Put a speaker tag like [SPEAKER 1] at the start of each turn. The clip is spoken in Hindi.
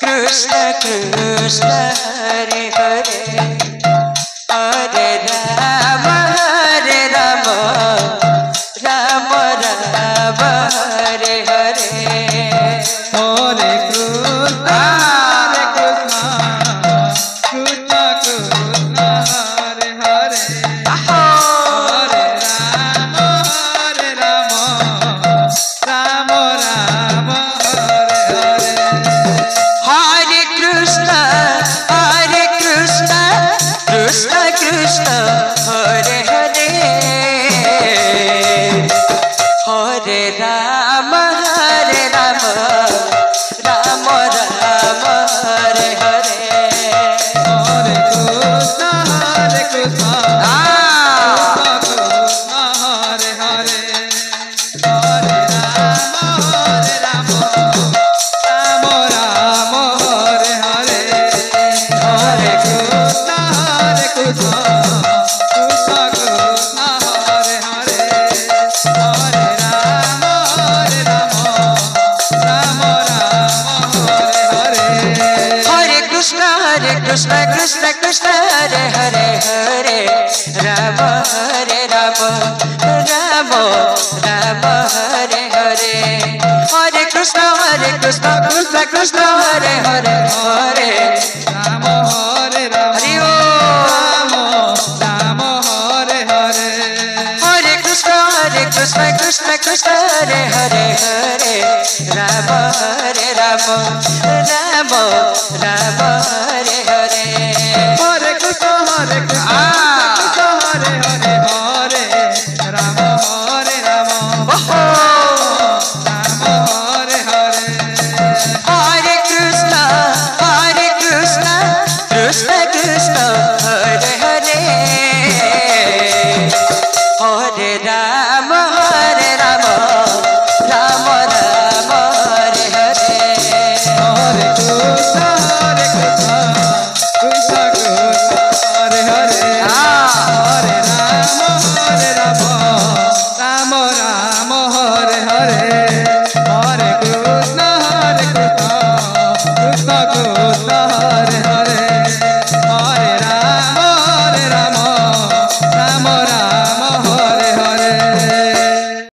[SPEAKER 1] कृष्ण कृष्ण हरे हरे हरे राम राम राम हरे हरे
[SPEAKER 2] हरे कृष्ण कृष्ण कृष्ण हरे हरे हरे राम राम राम हरे हरे
[SPEAKER 1] हरे कृष्ण कृष्ण कृष्ण हरे हरे हरे राम राम राम हरे हरे
[SPEAKER 2] हरे कृष्ण कृष्ण हरे हरे हरे राम राम राम हरे हरे हरे कृष्ण कृष्ण कृष्ण हरे हरे हरे राम राम राम हरे हरे
[SPEAKER 1] हरे कृष्ण कृष्ण कृष्ण हरे हरे हरे राम राम राम हरे हरे हरे कृष्ण कृष्ण कृष्ण हरे हरे हरे
[SPEAKER 2] राम हरे राम
[SPEAKER 1] हरि ओम
[SPEAKER 2] राम हरे हरे
[SPEAKER 1] हरे कृष्ण कृष्ण कृष्ण हरे हरे हरे राम राम राम